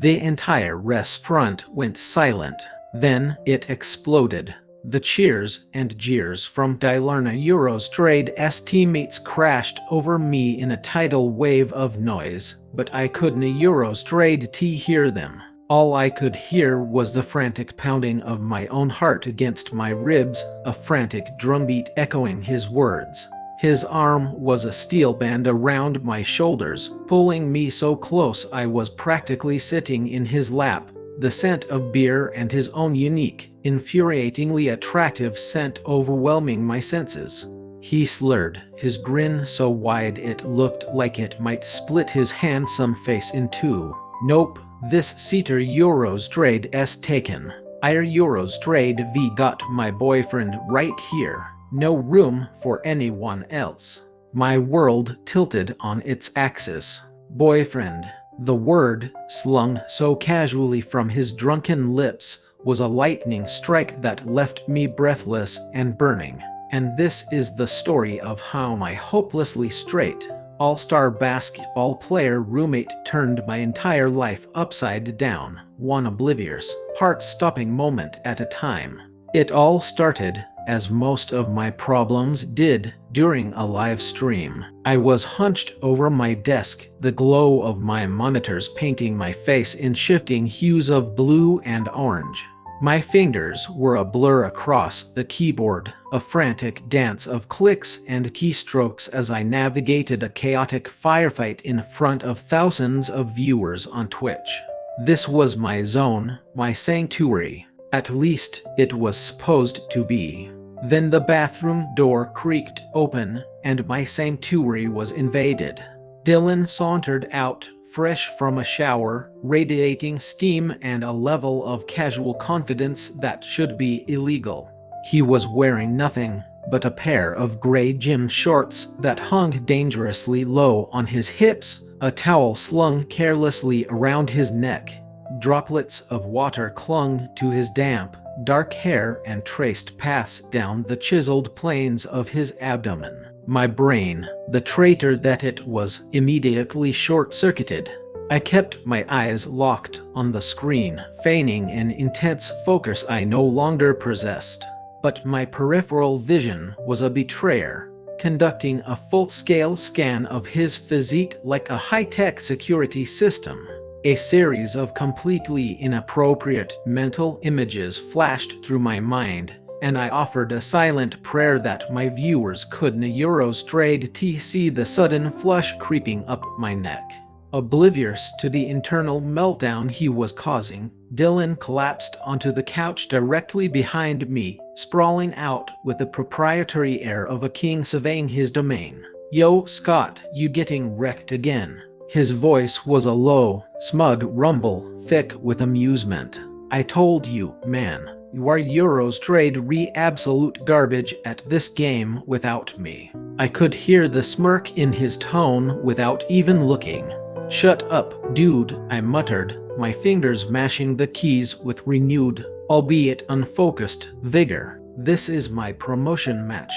The entire restaurant went silent. Then it exploded. The cheers and jeers from Dilarna Eurostrade's teammates crashed over me in a tidal wave of noise, but I couldn't Eurostrade hear them. All I could hear was the frantic pounding of my own heart against my ribs, a frantic drumbeat echoing his words. His arm was a steel band around my shoulders, pulling me so close I was practically sitting in his lap. The scent of beer and his own unique, infuriatingly attractive scent overwhelming my senses. He slurred, his grin so wide it looked like it might split his handsome face in two. Nope, this seater Eurostrade's taken. Our Eurostrade V got my boyfriend right here. No room for anyone else. My world tilted on its axis. Boyfriend. The word, slung so casually from his drunken lips, was a lightning strike that left me breathless and burning. And this is the story of how my hopelessly straight, all-star basketball player roommate turned my entire life upside down, one oblivious, heart-stopping moment at a time. It all started, as most of my problems did, during a live stream. I was hunched over my desk, the glow of my monitors painting my face in shifting hues of blue and orange. My fingers were a blur across the keyboard, a frantic dance of clicks and keystrokes as I navigated a chaotic firefight in front of thousands of viewers on Twitch. This was my zone, my sanctuary. At least, it was supposed to be. Then the bathroom door creaked open, and my sanctuary was invaded. Dylan sauntered out, fresh from a shower, radiating steam and a level of casual confidence that should be illegal. He was wearing nothing but a pair of gray gym shorts that hung dangerously low on his hips, a towel slung carelessly around his neck. Droplets of water clung to his damp, dark hair and traced paths down the chiseled planes of his abdomen. My brain, the traitor that it was, immediately short-circuited. I kept my eyes locked on the screen, feigning an intense focus I no longer possessed. But my peripheral vision was a betrayer, conducting a full-scale scan of his physique like a high-tech security system. A series of completely inappropriate mental images flashed through my mind, and I offered a silent prayer that my viewers couldn't Eurostrade see the sudden flush creeping up my neck. Oblivious to the internal meltdown he was causing, Dylan collapsed onto the couch directly behind me, sprawling out with the proprietary air of a king surveying his domain. "Yo, Scott, you getting wrecked again?" His voice was a low, smug rumble, thick with amusement. "I told you, man, you are Eurostrade absolute garbage at this game without me." I could hear the smirk in his tone without even looking. "Shut up, dude," I muttered, my fingers mashing the keys with renewed, albeit unfocused, vigor. "This is my promotion match.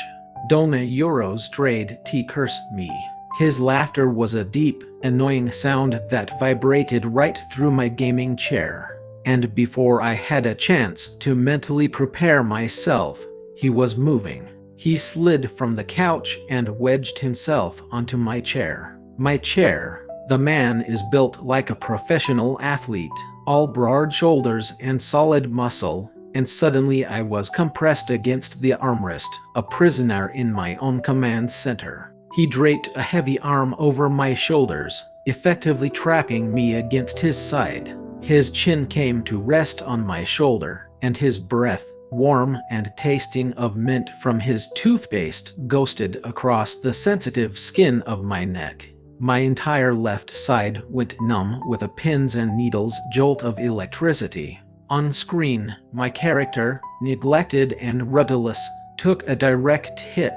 Donna Eurostrade curse me." His laughter was a deep, annoying sound that vibrated right through my gaming chair. And before I had a chance to mentally prepare myself, he was moving. He slid from the couch and wedged himself onto my chair. My chair. The man is built like a professional athlete, all broad shoulders and solid muscle, and suddenly I was compressed against the armrest, a prisoner in my own command center. He draped a heavy arm over my shoulders, effectively trapping me against his side. His chin came to rest on my shoulder, and his breath, warm and tasting of mint from his toothpaste, ghosted across the sensitive skin of my neck. My entire left side went numb with a pins and needles jolt of electricity. On screen, my character, neglected and rudderless, took a direct hit.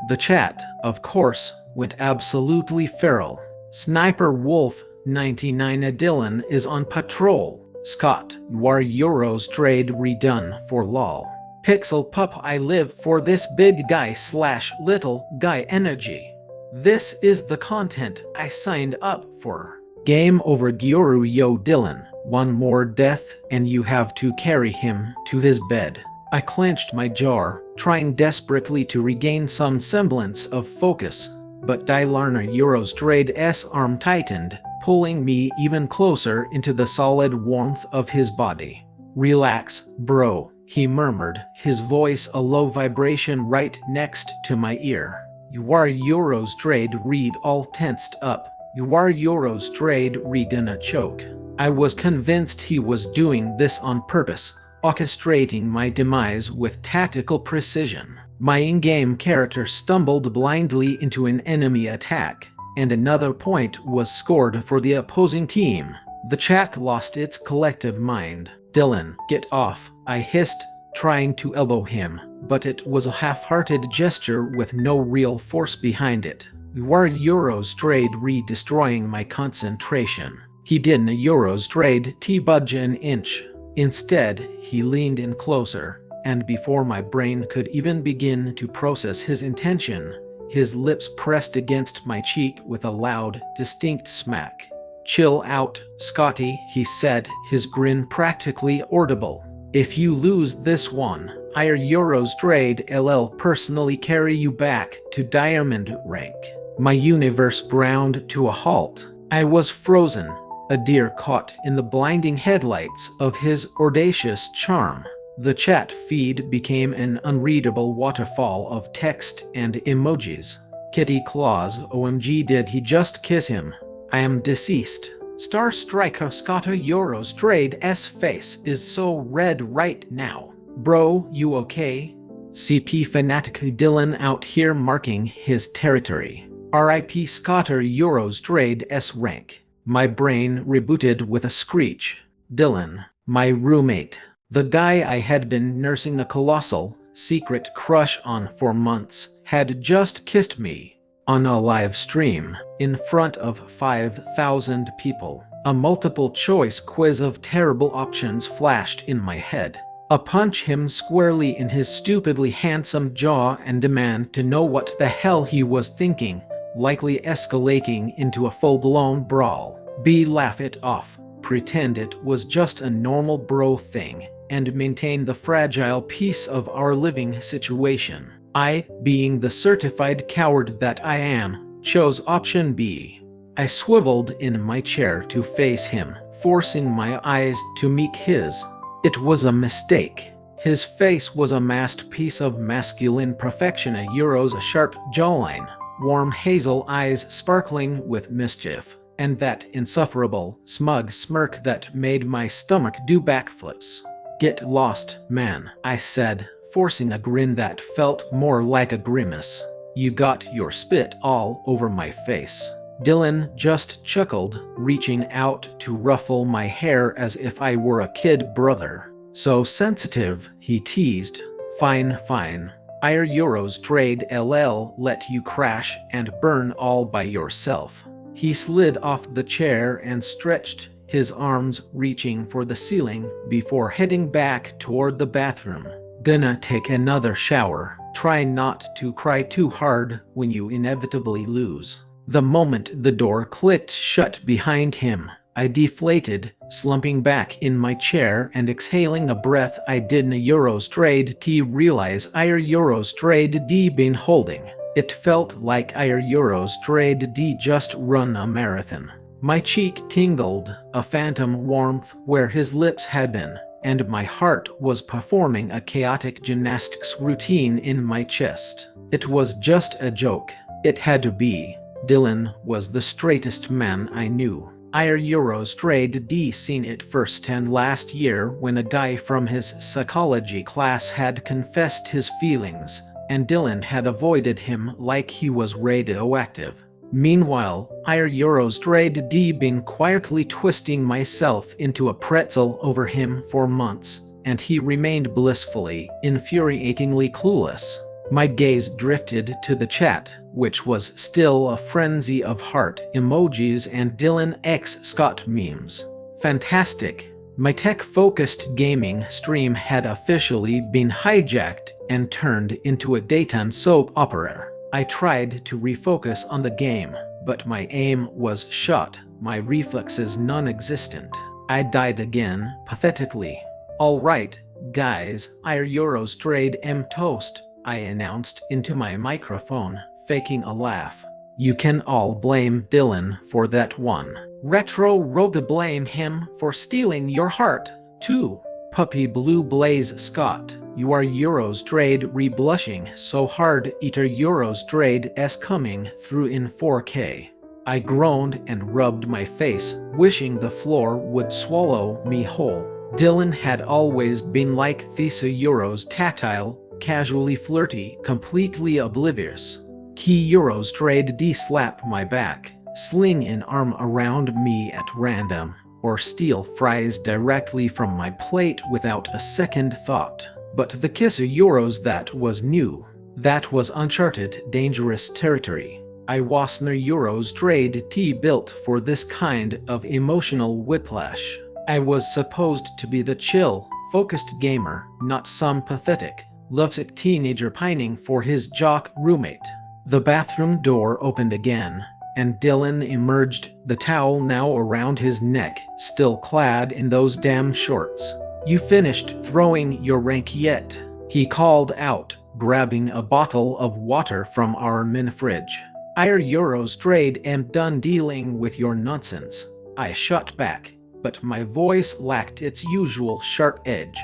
The chat, of course, went absolutely feral. Sniper Wolf 99 Dylan is on patrol. Scott, you are Eurostrade redone for lol. Pixel Pup, I live for this big guy / little guy energy. This is the content I signed up for. Game over Gyoru. Yo Dylan, One more death and you have to carry him to his bed. I clenched my jaw, trying desperately to regain some semblance of focus, but Dilarna Eurostrade's arm tightened, pulling me even closer into the solid warmth of his body. "Relax, bro," he murmured, his voice a low vibration right next to my ear. "You are Eurostrade Reed, all tensed up. You are Eurostrade Reed gonna choke." I was convinced he was doing this on purpose, orchestrating my demise with tactical precision. My in-game character stumbled blindly into an enemy attack, and another point was scored for the opposing team. The chat lost its collective mind. "Dylan, get off," I hissed, trying to elbow him, but it was a half-hearted gesture with no real force behind it. "You are Eurostrade Reed," destroying my concentration. He didn't Eurostrade budge an inch. Instead, he leaned in closer, and before my brain could even begin to process his intention, his lips pressed against my cheek with a loud, distinct smack. "Chill out, Scotty," he said, his grin practically audible. "If you lose this one, I'll Eurostrade LL personally carry you back to diamond rank." My universe ground to a halt. I was frozen, a deer caught in the blinding headlights of his audacious charm. The chat feed became an unreadable waterfall of text and emojis. "Kitty claws, OMG, did he just kiss him? I am deceased." Star Striker Scotta Eurostrade's face is so red right now. "Bro, you okay?" CP fanatic Dylan out here marking his territory. RIP Scotta Eurostrade's rank. My brain rebooted with a screech. Dylan, my roommate, the guy I had been nursing a colossal, secret crush on for months, had just kissed me. On a live stream, in front of 5,000 people. A multiple-choice quiz of terrible options flashed in my head. A punch him squarely in his stupidly handsome jaw and demand to know what the hell he was thinking, likely escalating into a full-blown brawl. B, laugh it off, pretend it was just a normal bro thing, and maintain the fragile piece of our living situation. I, being the certified coward that I am, chose option B. I swiveled in my chair to face him, forcing my eyes to meet his. It was a mistake. His face was a masterpiece of masculine perfection, a Euro's sharp jawline, warm hazel eyes sparkling with mischief, and that insufferable, smug smirk that made my stomach do backflips. "Get lost, man," I said, forcing a grin that felt more like a grimace. "You got your spit all over my face." Dylan just chuckled, reaching out to ruffle my hair as if I were a kid brother. "So sensitive," he teased. "Fine, fine. I'll Eurostrade LL let you crash and burn all by yourself." He slid off the chair and stretched, his arms reaching for the ceiling before heading back toward the bathroom. "Gonna take another shower. Try not to cry too hard when you inevitably lose." The moment the door clicked shut behind him, I deflated, slumping back in my chair and exhaling a breath I didn't Eurostrade realize I'd Eurostrade been holding. It felt like I'd Eurostrade just run a marathon. My cheek tingled, a phantom warmth where his lips had been, and my heart was performing a chaotic gymnastics routine in my chest. It was just a joke. It had to be. Dylan was the straightest man I knew. I'd Eurostrade seen it firsthand last year when a guy from his psychology class had confessed his feelings, and Dylan had avoided him like he was radioactive. Meanwhile, I'd Eurostrade been quietly twisting myself into a pretzel over him for months, and he remained blissfully, infuriatingly clueless. My gaze drifted to the chat, which was still a frenzy of heart emojis and Dylan X Scott memes. Fantastic. My tech-focused gaming stream had officially been hijacked and turned into a daytime soap opera. I tried to refocus on the game, but my aim was shot, my reflexes non-existent. I died again, pathetically. All right, guys, our Euros trade toast, I announced into my microphone, faking a laugh. You can all blame Dylan for that one. Retro Roga blame him for stealing your heart, too. Puppy Blue Blaze Scott, you are Euros trade re-blushing so hard Eater Euros trade s coming through in 4K. I groaned and rubbed my face, wishing the floor would swallow me whole. Dylan had always been like Thesa Euros, tactile, casually flirty, completely oblivious. Key Euros trade D-slap my back, sling an arm around me at random, or steal fries directly from my plate without a second thought. But the kiss Euros, that was new. That was uncharted, dangerous territory. I wasn't Euros trade T built for this kind of emotional whiplash. I was supposed to be the chill, focused gamer, not some pathetic, lovesick teenager pining for his jock roommate. The bathroom door opened again, and Dylan emerged, the towel now around his neck, still clad in those damn shorts. You finished throwing your rank yet? He called out, grabbing a bottle of water from our min fridge. Our Euros trade am done dealing with your nonsense. I shot back, but my voice lacked its usual sharp edge.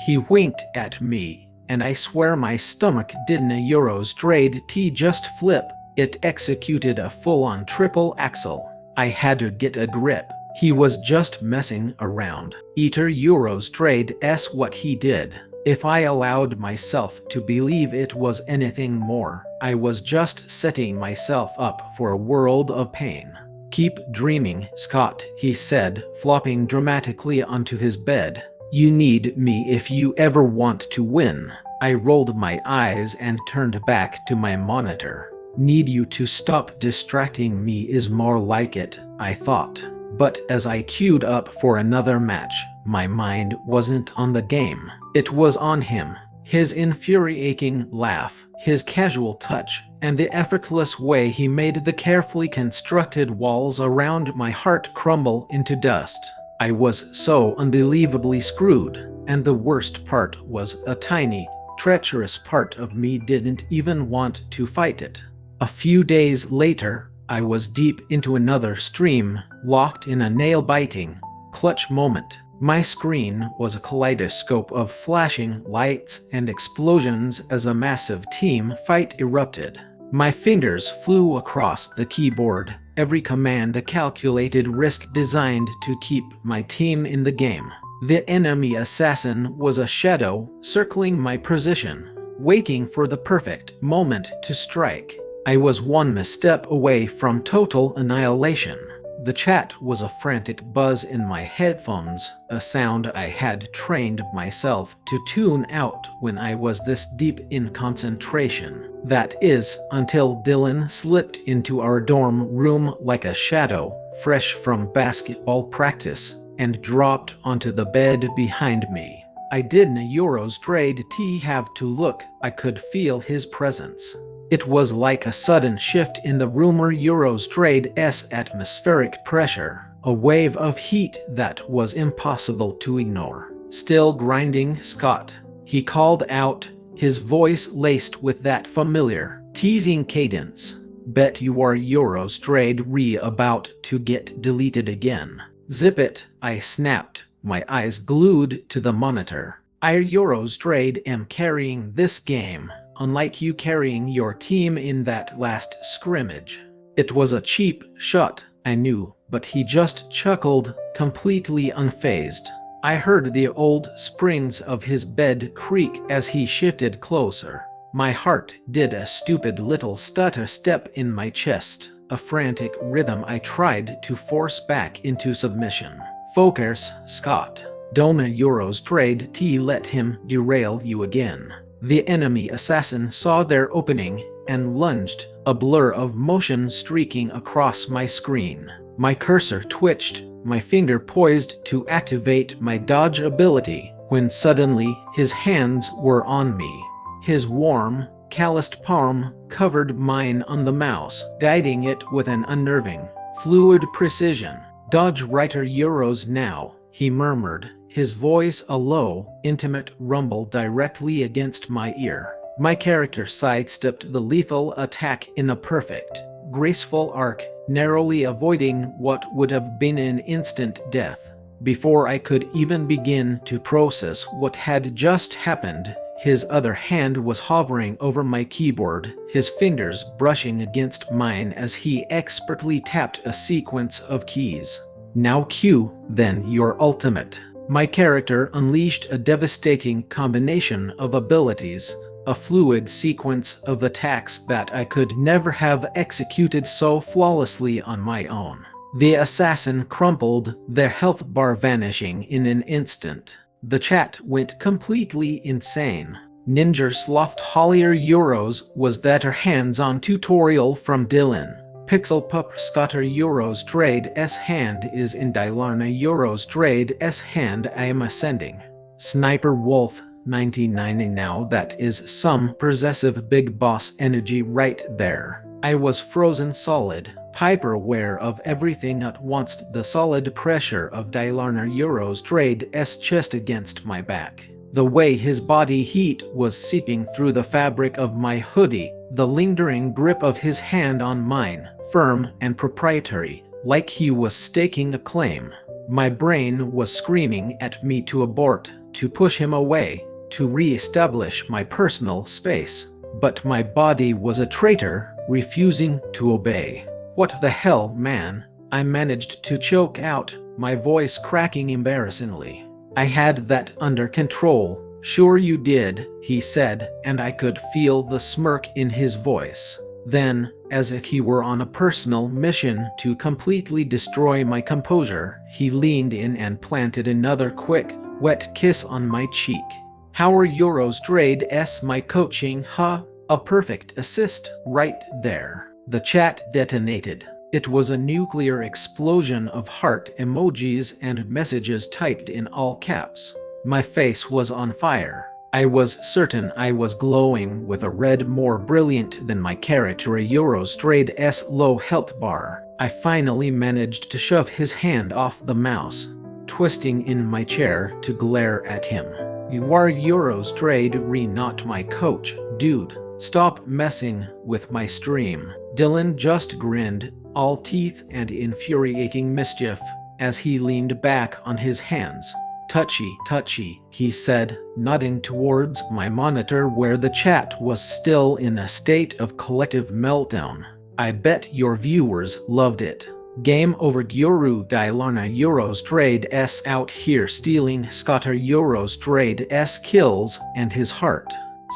He winked at me, and I swear my stomach didn't Euros trade T just flip. It executed a full-on triple axel. I had to get a grip. He was just messing around. Eater Euros trade s what he did. If I allowed myself to believe it was anything more, I was just setting myself up for a world of pain. Keep dreaming, Scott, he said, flopping dramatically onto his bed. You need me if you ever want to win. I rolled my eyes and turned back to my monitor. Need you to stop distracting me is more like it, I thought. But as I queued up for another match, my mind wasn't on the game. It was on him. His infuriating laugh, his casual touch, and the effortless way he made the carefully constructed walls around my heart crumble into dust. I was so unbelievably screwed, and the worst part was a tiny, treacherous part of me didn't even want to fight it. A few days later, I was deep into another stream, locked in a nail-biting, clutch moment. My screen was a kaleidoscope of flashing lights and explosions as a massive team fight erupted. My fingers flew across the keyboard, every command a calculated risk designed to keep my team in the game. The enemy assassin was a shadow circling my position, waiting for the perfect moment to strike. I was one misstep away from total annihilation. The chat was a frantic buzz in my headphones, a sound I had trained myself to tune out when I was this deep in concentration. That is, until Dylan slipped into our dorm room like a shadow, fresh from basketball practice, and dropped onto the bed behind me. I didn't Euros trade T have to look, I could feel his presence. It was like a sudden shift in the rumor Euros trade s atmospheric pressure, a wave of heat that was impossible to ignore. Still grinding, Scott, he called out, his voice laced with that familiar, teasing cadence. Bet you are Euros trade about to get deleted again. Zip it, I snapped, my eyes glued to the monitor. I Euros trade am carrying this game. Unlike you carrying your team in that last scrimmage. It was a cheap shot, I knew, but he just chuckled, completely unfazed. I heard the old springs of his bed creak as he shifted closer. My heart did a stupid little stutter step in my chest, a frantic rhythm I tried to force back into submission. Focus, Scott. Don't Euros trade T let him derail you again. The enemy assassin saw their opening and lunged, a blur of motion streaking across my screen. My cursor twitched, my finger poised to activate my dodge ability, when suddenly his hands were on me. His warm, calloused palm covered mine on the mouse, guiding it with an unnerving, fluid precision. Dodge Writer Euros now, he murmured, his voice a low, intimate rumble directly against my ear. My character sidestepped the lethal attack in a perfect, graceful arc, narrowly avoiding what would have been an instant death. Before I could even begin to process what had just happened, his other hand was hovering over my keyboard, his fingers brushing against mine as he expertly tapped a sequence of keys. Now Q, then your ultimate. My character unleashed a devastating combination of abilities, a fluid sequence of attacks that I could never have executed so flawlessly on my own. The assassin crumpled, their health bar vanishing in an instant. The chat went completely insane. Ninja Sloth Hollier Euros was that her hands-on tutorial from Dylan. Pixel Pup Scotter Euros Trade S hand is in Dylarna Euros Trade S hand I am ascending. Sniper Wolf 99 now that is some possessive big boss energy right there. I was frozen solid, hyper-aware of everything at once, the solid pressure of Dylarna Euros Trade S chest against my back. The way his body heat was seeping through the fabric of my hoodie, the lingering grip of his hand on mine, firm and proprietary, like he was staking a claim. My brain was screaming at me to abort, to push him away, to re-establish my personal space. But my body was a traitor, refusing to obey. What the hell, man? I managed to choke out, my voice cracking embarrassingly. I had that under control. Sure you did, he said, and I could feel the smirk in his voice. Then, as if he were on a personal mission to completely destroy my composure, he leaned in and planted another quick, wet kiss on my cheek. How are Euros Trade S my coaching, huh? A perfect assist, right there. The chat detonated. It was a nuclear explosion of heart emojis and messages typed in all caps. My face was on fire. I was certain I was glowing with a red more brilliant than my character Euros Trade S low health bar. I finally managed to shove his hand off the mouse, twisting in my chair to glare at him. You are Euros Trade not my coach, dude. Stop messing with my stream. Dylan just grinned, all teeth and infuriating mischief, as he leaned back on his hands. Touchy, he said, nodding towards my monitor where the chat was still in a state of collective meltdown. I bet your viewers loved it. Game over. Guru Dylarna Euros Trade S out here stealing Scotter Euros Trade S kills and his heart.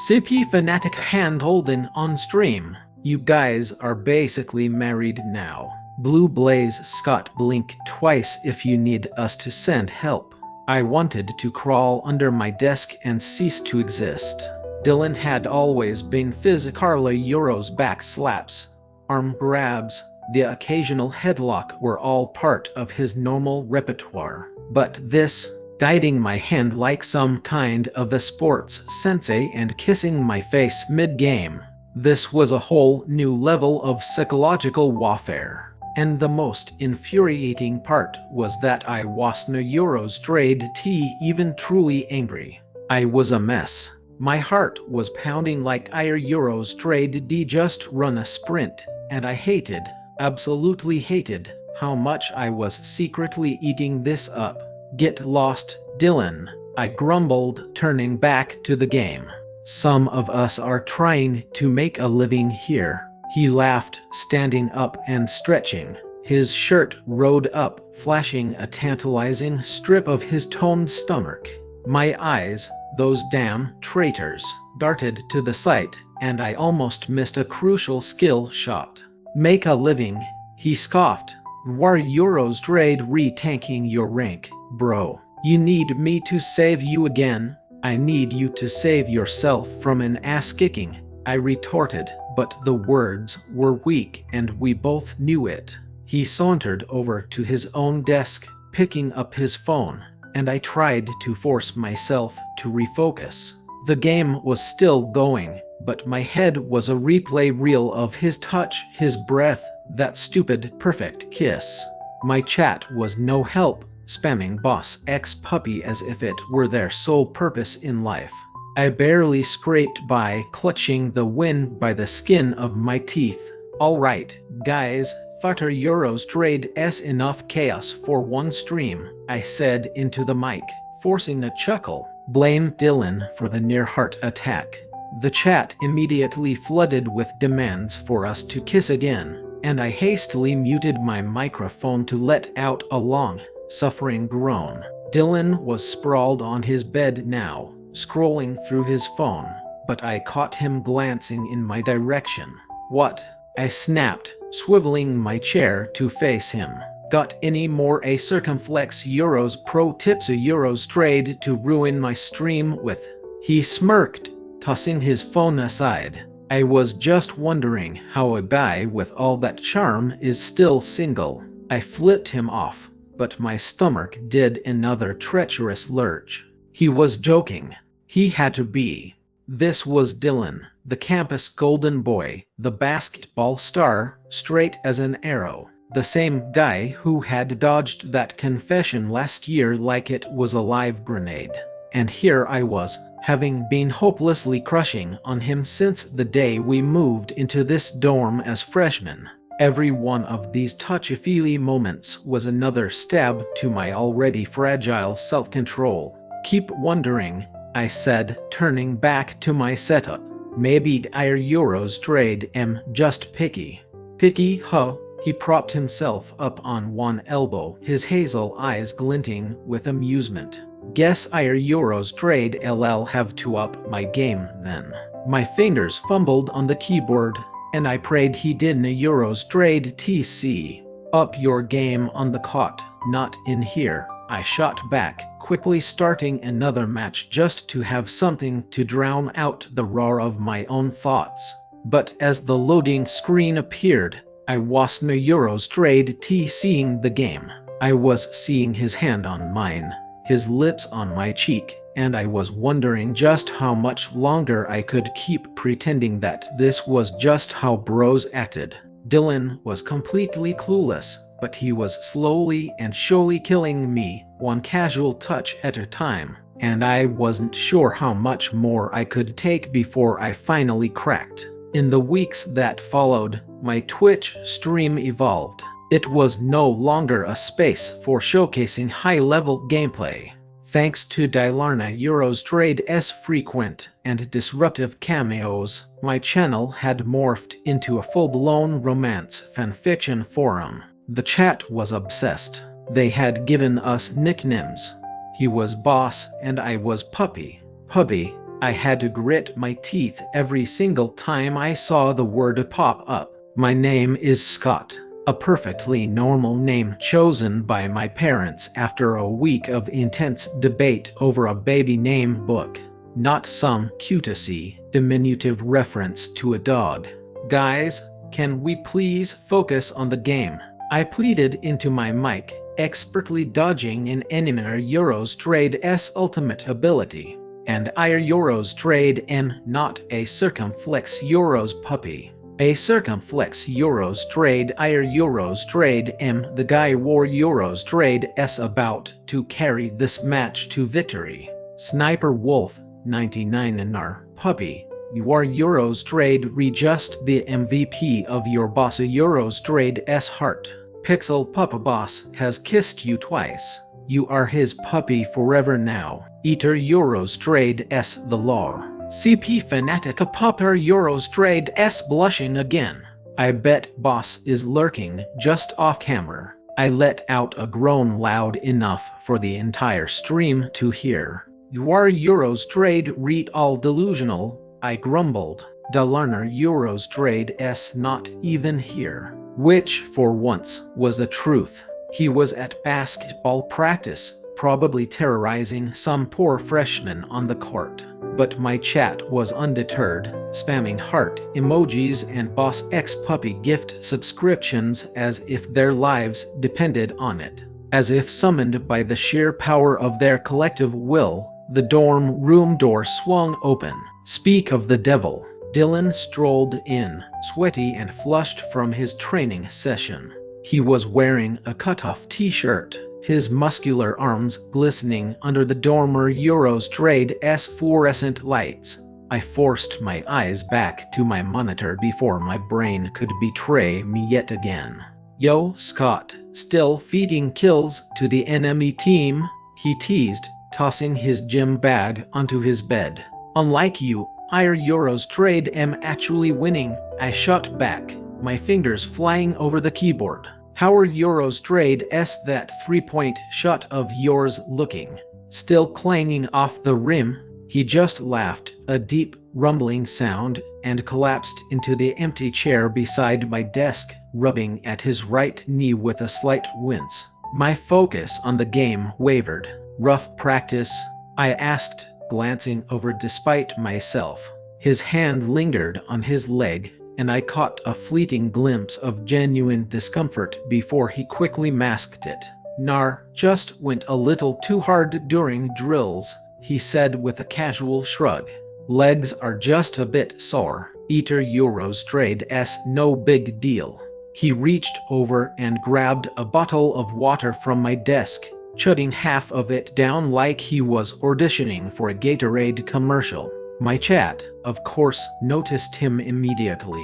Sippy Fanatic hand-holding on stream. You guys are basically married now. Blue Blaze Scott blink twice if you need us to send help. I wanted to crawl under my desk and cease to exist. Dylan had always been physical. Euros back slaps, arm grabs, the occasional headlock were all part of his normal repertoire. But this, guiding my hand like some kind of a sports sensei and kissing my face mid-game, this was a whole new level of psychological warfare. And the most infuriating part was that I wasn't Euros Trade T even truly angry. I was a mess. My heart was pounding like Euros Trade D just run a sprint, and I hated, absolutely hated, how much I was secretly eating this up. Get lost, Dylan, I grumbled, turning back to the game. Some of us are trying to make a living here. He laughed, standing up and stretching. His shirt rode up, flashing a tantalizing strip of his toned stomach. My eyes, those damn traitors, darted to the site, and I almost missed a crucial skill shot. Make a living, he scoffed. War Euros Trade re-tanking your rank, bro. You need me to save you again? I need you to save yourself from an ass-kicking, I retorted, but the words were weak and we both knew it. He sauntered over to his own desk, picking up his phone, and I tried to force myself to refocus. The game was still going, but my head was a replay reel of his touch, his breath, that stupid perfect kiss. My chat was no help. spamming Boss X Puppy as if it were their sole purpose in life. I barely scraped by, clutching the win by the skin of my teeth. Alright, guys, Futter Euros trade s enough chaos for one stream, I said into the mic, forcing a chuckle. Blame Dylan for the near-heart attack. The chat immediately flooded with demands for us to kiss again, and I hastily muted my microphone to let out a long, suffering groan. Dylan was sprawled on his bed now, scrolling through his phone, but I caught him glancing in my direction. What? I snapped, swiveling my chair to face him. Got any more a Circumflex Euros pro tips a Euros trade to ruin my stream with? He smirked, tossing his phone aside. I was just wondering how a guy with all that charm is still single. I flipped him off, but my stomach did another treacherous lurch. He was joking. He had to be. This was Dylan, the campus golden boy, the basketball star, straight as an arrow. The same guy who had dodged that confession last year like it was a live grenade. And here I was, having been hopelessly crushing on him since the day we moved into this dorm as freshmen. Every one of these touchy-feely moments was another stab to my already fragile self-control. Keep wondering, I said, turning back to my setup. Maybe our Euros trade am just picky. Picky, huh? He propped himself up on one elbow, his hazel eyes glinting with amusement. Guess our Euros trade LL have to up my game then. My fingers fumbled on the keyboard, and I prayed he didn't Euros trade TC. Up your game on the cot, not in here, I shot back, quickly starting another match just to have something to drown out the roar of my own thoughts. But as the loading screen appeared, I wasn't a Euros trade TCing the game. I was seeing his hand on mine, his lips on my cheek, and I was wondering just how much longer I could keep pretending that this was just how bros acted. Dylan was completely clueless, but he was slowly and surely killing me, one casual touch at a time, and I wasn't sure how much more I could take before I finally cracked. In the weeks that followed, my Twitch stream evolved. It was no longer a space for showcasing high-level gameplay. Thanks to Dylarna Euros Trade's frequent and disruptive cameos, my channel had morphed into a full-blown romance fanfiction forum. The chat was obsessed. They had given us nicknames. He was Boss and I was Puppy. Puppy. I had to grit my teeth every single time I saw the word pop up. My name is Scott, a perfectly normal name chosen by my parents after a week of intense debate over a baby name book, not some cutesy, diminutive reference to a dog. Guys, can we please focus on the game? I pleaded into my mic, expertly dodging an enemy Euros Trade's ultimate ability. And our Euros trade am not a Circumflex Euros puppy. A Circumflex Euros trade our Euros trade am the guy war Euros trade s about to carry this match to victory. Sniper Wolf 99 and our puppy. Your Euros trade re-just the MVP of your boss a Euros trade s heart. Pixel Papa Boss has kissed you twice. You are his puppy forever now. Eater Euros trade s the law. CP Fanatica Popper Euros trade s blushing again. I bet Boss is lurking just off camera. I let out a groan loud enough for the entire stream to hear. You are Euros trade read all delusional, I grumbled. Dylarna Euros trade s not even here. Which, for once, was the truth. He was at basketball practice, probably terrorizing some poor freshman on the court. But my chat was undeterred, spamming heart emojis and Boss X Puppy gift subscriptions as if their lives depended on it. As if summoned by the sheer power of their collective will, the dorm room door swung open. Speak of the devil. Dylan strolled in, sweaty and flushed from his training session. He was wearing a cutoff t-shirt, his muscular arms glistening under the dormer Eurostrade's fluorescent lights. I forced my eyes back to my monitor before my brain could betray me yet again. "Yo, Scott, still feeding kills to the enemy team?" he teased, tossing his gym bag onto his bed. "Unlike you, our Eurostrade am actually winning," I shot back, my fingers flying over the keyboard. "How are Eurostrade's that three-point shot of yours looking? Still clanging off the rim?" He just laughed, a deep, rumbling sound, and collapsed into the empty chair beside my desk, rubbing at his right knee with a slight wince. My focus on the game wavered. "Rough practice?" I asked, glancing over despite myself. His hand lingered on his leg, and I caught a fleeting glimpse of genuine discomfort before he quickly masked it. "Nar, just went a little too hard during drills," he said with a casual shrug. "Legs are just a bit sore. Eater Eurostrade's no big deal." He reached over and grabbed a bottle of water from my desk, chugging half of it down like he was auditioning for a Gatorade commercial. My chat, of course, noticed him immediately.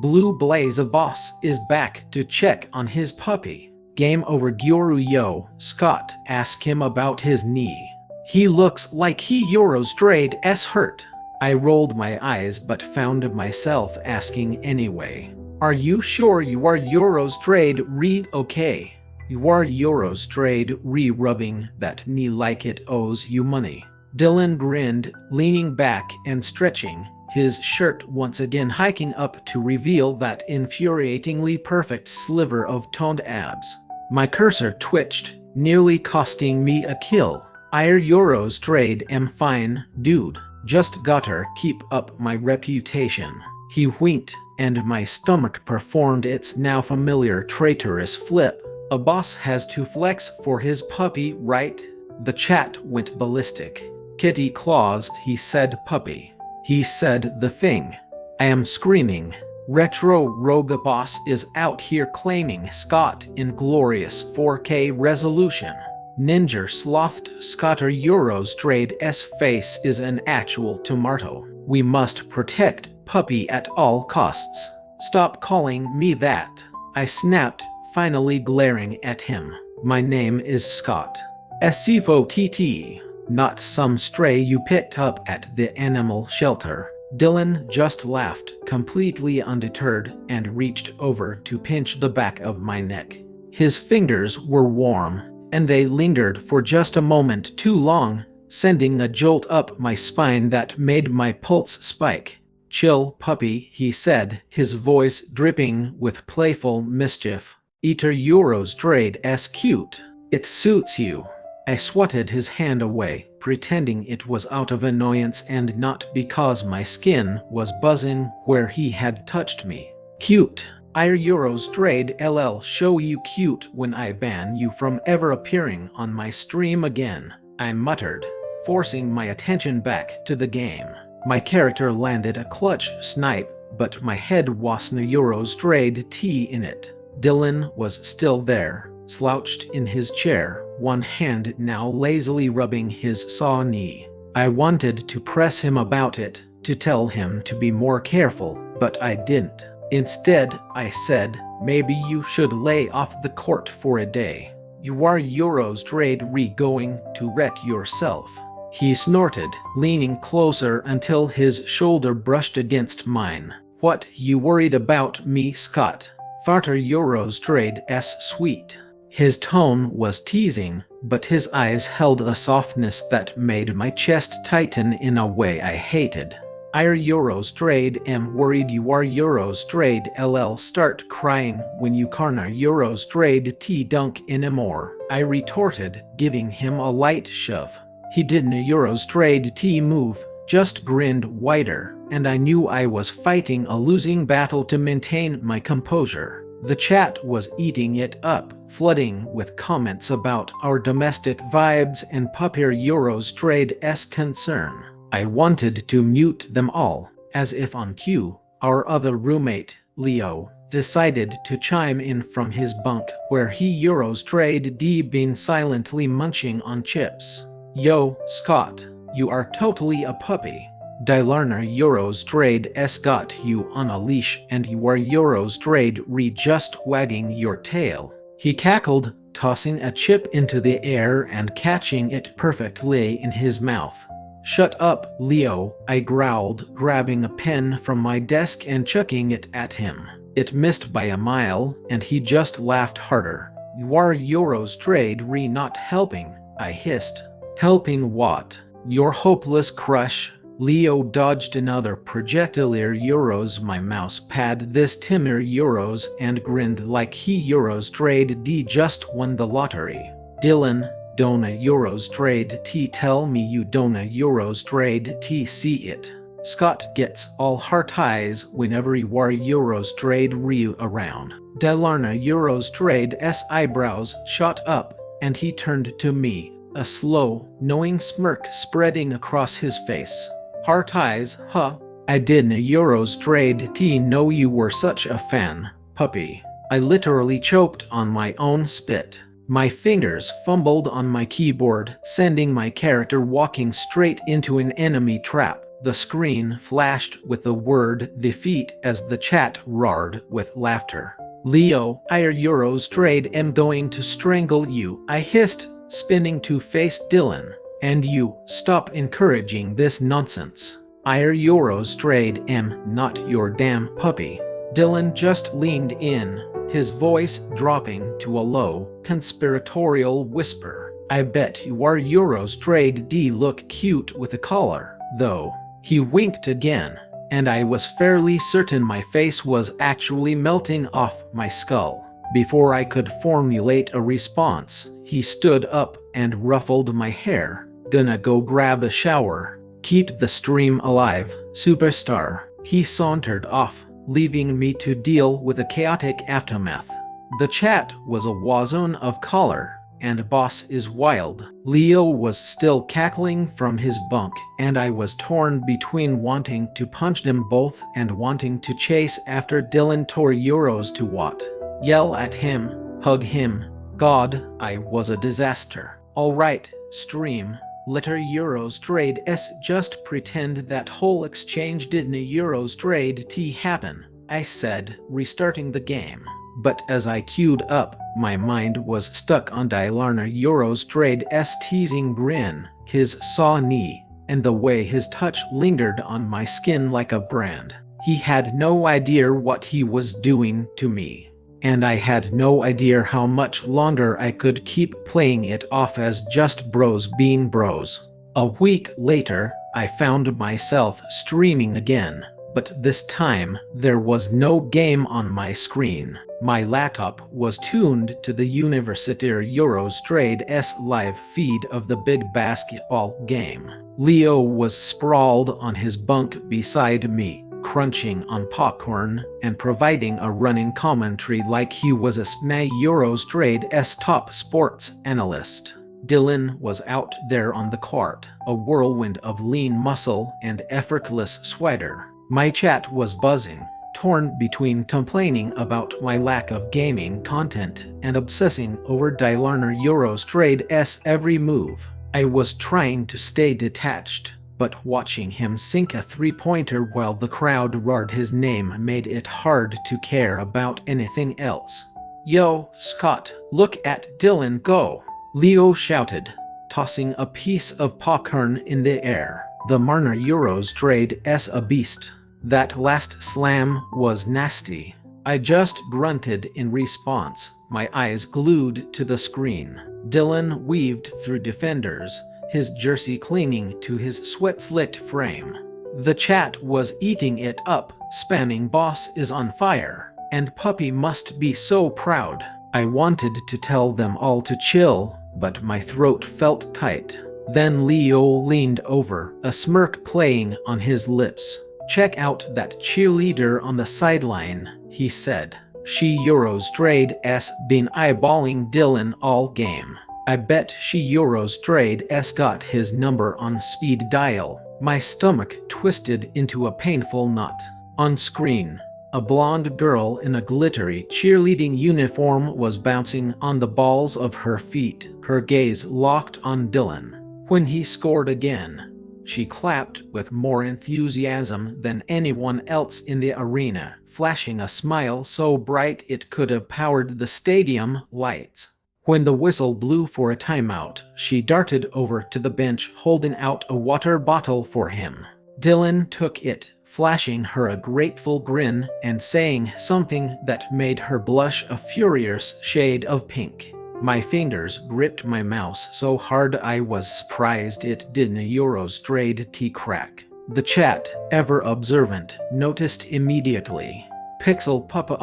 "Blue Blaze boss is back to check on his puppy. Game over Gyoru yo," Scott asked him about his knee. "He looks like he Eurostrade's hurt." I rolled my eyes but found myself asking anyway. "Are you sure you are Eurostrade okay? You are Eurostrade rubbing that knee like it owes you money." Dylan grinned, leaning back and stretching, his shirt once again hiking up to reveal that infuriatingly perfect sliver of toned abs. My cursor twitched, nearly costing me a kill. "Our Eurostrade am fine, dude. Just gotta keep up my reputation." He winked, and my stomach performed its now familiar traitorous flip. "A boss has to flex for his puppy, right?" The chat went ballistic. "Kitty claws," he said. "Puppy." He said the thing. I am screaming. Retro Rogue Boss is out here claiming Scott in glorious 4K resolution. Ninja slothed Scotter Eurostrade's face is an actual tomato. "We must protect puppy at all costs." "Stop calling me that," I snapped, finally glaring at him. "My name is Scott. SCVOTT. Not some stray you picked up at the animal shelter." Dylan just laughed, completely undeterred, and reached over to pinch the back of my neck. His fingers were warm, and they lingered for just a moment too long, sending a jolt up my spine that made my pulse spike. "Chill, puppy," he said, his voice dripping with playful mischief. "Eater Eurostrade's cute. It suits you." I swatted his hand away, pretending it was out of annoyance and not because my skin was buzzing where he had touched me. "Cute. Our Eurostrade LL show you cute when I ban you from ever appearing on my stream again," I muttered, forcing my attention back to the game. My character landed a clutch snipe, but my head wasn't a Eurostrade T in it. Dylan was still there, slouched in his chair, one hand now lazily rubbing his saw knee. I wanted to press him about it, to tell him to be more careful, but I didn't. Instead, I said, "Maybe you should lay off the court for a day. You are Eurostrade going to wreck yourself." He snorted, leaning closer until his shoulder brushed against mine. "What you worried about me, Scott? Farter Eurostrade's sweet." His tone was teasing, but his eyes held a softness that made my chest tighten in a way I hated. "Our Eurostrade am worried you are Eurostrade LL start crying when you can't Eurostrade T dunk anymore," I retorted, giving him a light shove. He didn't Eurostrade T move, just grinned wider, and I knew I was fighting a losing battle to maintain my composure. The chat was eating it up, flooding with comments about our domestic vibes and Puppy Eurostrade's concern. I wanted to mute them all, as if on cue. Our other roommate, Leo, decided to chime in from his bunk where he Euros trade D been silently munching on chips. Yo, Scott, you are totally a puppy. Dilarna Euros trade S got you on a leash and you are Euros trade re just wagging your tail. He cackled, tossing a chip into the air and catching it perfectly in his mouth. Shut up, Leo, I growled, grabbing a pen from my desk and chucking it at him. It missed by a mile, and he just laughed harder. You are Euros trade re not helping, I hissed. Helping what? Your hopeless crush? Leo dodged another projectile Euros my mouse pad this Timur Euros and grinned like he Euros trade D just won the lottery. Dylan, Dona Euros trade T tell me you Dona Euros trade T see it. Scott gets all heart eyes whenever you are Euros trade Ryu around. Dilarna Euros trade S eyebrows shot up and he turned to me, a slow, knowing smirk spreading across his face. Heart eyes, huh? I didn't Euros trade T know you were such a fan, puppy. I literally choked on my own spit. My fingers fumbled on my keyboard, sending my character walking straight into an enemy trap. The screen flashed with the word defeat as the chat roared with laughter. Leo, I Euros trade am going to strangle you, I hissed, spinning to face Dylan. And you, stop encouraging this nonsense. I Euros trade am not your damn puppy. Dylan just leaned in, his voice dropping to a low, conspiratorial whisper. I bet you are Euros trade D look cute with a collar, though. He winked again, and I was fairly certain my face was actually melting off my skull. Before I could formulate a response, he stood up and ruffled my hair. Gonna go grab a shower. Keep the stream alive, superstar. He sauntered off, leaving me to deal with a chaotic aftermath. The chat was a wazone of color, and boss is wild. Leo was still cackling from his bunk, and I was torn between wanting to punch them both and wanting to chase after Dylan tore Euros to what? Yell at him, hug him. God, I was a disaster. Alright, stream. Letter Euros trade S just pretend that whole exchange didn't Euros trade T happen, I said, restarting the game. But as I queued up, my mind was stuck on Dilarna Euros trade S teasing grin, his saw knee, and the way his touch lingered on my skin like a brand. He had no idea what he was doing to me. And I had no idea how much longer I could keep playing it off as just bros being bros. A week later, I found myself streaming again, but this time there was no game on my screen. My laptop was tuned to the Universitaire Euros Trade S live feed of the big basketball game. Leo was sprawled on his bunk beside me, crunching on popcorn and providing a running commentary like he was a SMA Euros Trade S top sports analyst. Dylan was out there on the court, a whirlwind of lean muscle and effortless swagger. My chat was buzzing, torn between complaining about my lack of gaming content and obsessing over Dilarna Euros Trade S every move. I was trying to stay detached, but watching him sink a three-pointer while the crowd roared his name made it hard to care about anything else. Yo, Scott, look at Dylan go! Leo shouted, tossing a piece of popcorn in the air. The Marner Euros trade S a beast. That last slam was nasty. I just grunted in response, my eyes glued to the screen. Dylan weaved through defenders, his jersey clinging to his sweat-slicked frame. The chat was eating it up, spamming "Boss is on fire," and "Puppy must be so proud." I wanted to tell them all to chill, but my throat felt tight. Then Leo leaned over, a smirk playing on his lips. "Check out that cheerleader on the sideline," he said. She Euros Trade S been eyeballing Dylan all game. I bet she Euros Trade S got his number on speed dial. My stomach twisted into a painful knot. On screen, A blonde girl in a glittery cheerleading uniform was bouncing on the balls of her feet, her gaze locked on Dylan. When he scored again, she clapped with more enthusiasm than anyone else in the arena, flashing a smile so bright it could have powered the stadium lights. When the whistle blew for a timeout, she darted over to the bench holding out a water bottle for him. Dylan took it, flashing her a grateful grin and saying something that made her blush a furious shade of pink. My fingers gripped my mouse so hard I was surprised it didn't Eurostrade tea crack. The chat, ever observant, noticed immediately. Pixel Papa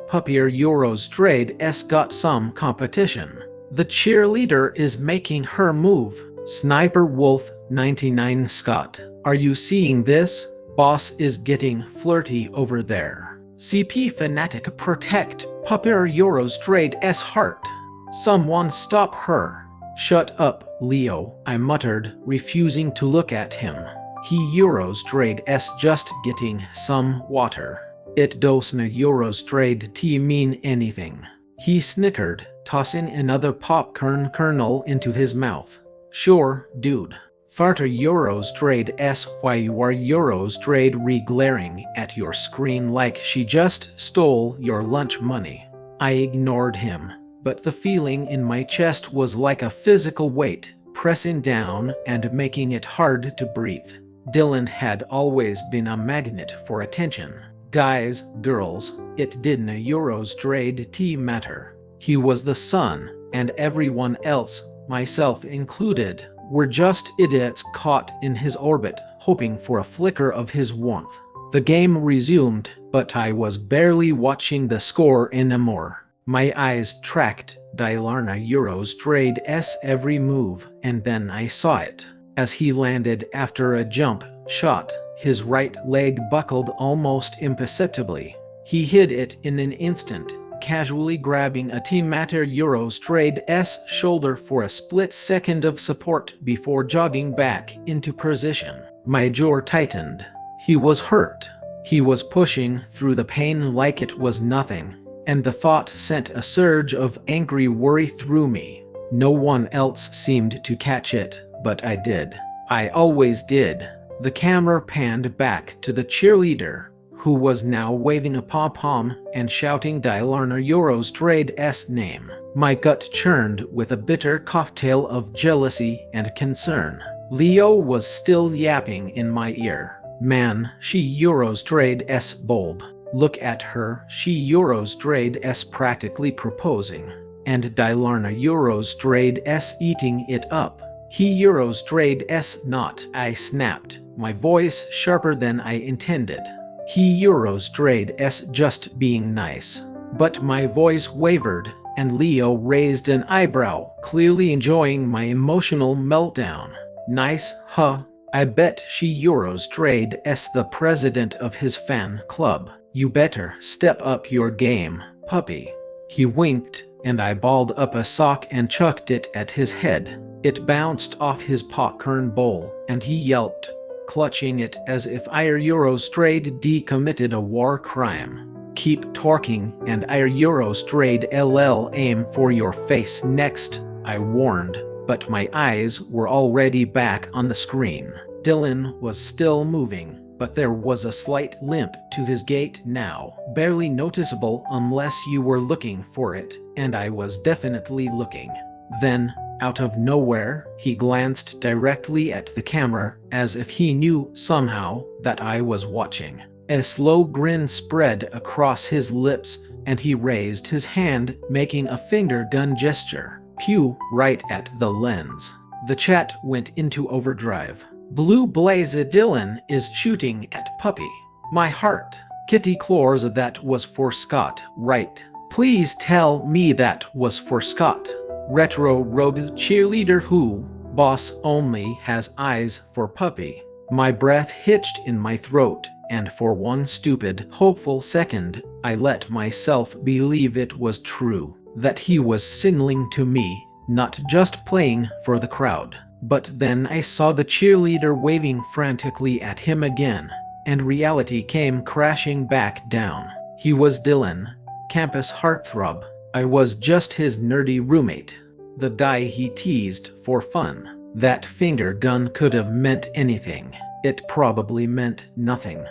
Puppier Eurostrade's got some competition. The cheerleader is making her move. Sniper Wolf 99 Scott, are you seeing this? Boss is getting flirty over there. CP Fanatic protect Puppier Eurostrade's heart. Someone stop her. Shut up, Leo, I muttered, refusing to look at him. He Eurostrade's just getting some water. It doesn't Eurostrade tea mean anything. He snickered, tossing another popcorn kernel into his mouth. Sure, dude. Farter Eurostrade's why you are Eurostrade re-glaring at your screen like she just stole your lunch money. I ignored him, but the feeling in my chest was like a physical weight, pressing down and making it hard to breathe. Dylan had always been a magnet for attention. Guys, girls, it didn't Eurostrade tea matter. He was the sun, and everyone else, myself included, were just idiots caught in his orbit, hoping for a flicker of his warmth. The game resumed, but I was barely watching the score anymore. My eyes tracked Dylarna Eurostrade's every move, and then I saw it. As he landed after a jump shot, his right leg buckled almost imperceptibly. He hid it in an instant, casually grabbing a teammate Eurostrade's shoulder for a split second of support before jogging back into position. My jaw tightened. He was hurt. He was pushing through the pain like it was nothing, and the thought sent a surge of angry worry through me. No one else seemed to catch it, but I did. I always did. The camera panned back to the cheerleader, who was now waving a pom-pom and shouting Dylarna Eurostrade's name. My gut churned with a bitter cocktail of jealousy and concern. Leo was still yapping in my ear. Man, she Eurostrade's bold. Look at her, she Eurostrade's practically proposing. And Dylarna Eurostrade's eating it up. He Eurostrade's not, I snapped, my voice sharper than I intended. He Eurostrade's just being nice. But my voice wavered, and Leo raised an eyebrow, clearly enjoying my emotional meltdown. Nice, huh? I bet she Eurostrade's the president of his fan club. You better step up your game, puppy. He winked, and I balled up a sock and chucked it at his head. It bounced off his popcorn bowl, and he yelped, clutching it as if Eurostrade committed a war crime. Keep talking, and Eurostrade LL aim for your face next, I warned, but my eyes were already back on the screen. Dylan was still moving, but there was a slight limp to his gait now, barely noticeable unless you were looking for it, and I was definitely looking. Then, out of nowhere, he glanced directly at the camera, as if he knew somehow that I was watching. A slow grin spread across his lips, and he raised his hand, making a finger gun gesture. Pew, right at the lens. The chat went into overdrive. Blue Blaze Dylan is shooting at puppy. My heart. Kitty claws, that was for Scott, right? Please tell me that was for Scott. Retro rogue cheerleader who, boss only has eyes for puppy. My breath hitched in my throat, and for one stupid, hopeful second, I let myself believe it was true, that he was signaling to me, not just playing for the crowd. But then I saw the cheerleader waving frantically at him again. and reality came crashing back down. He was Dylan, campus heartthrob. I was just his nerdy roommate. The guy he teased for fun. That finger gun could have meant anything. It probably meant nothing.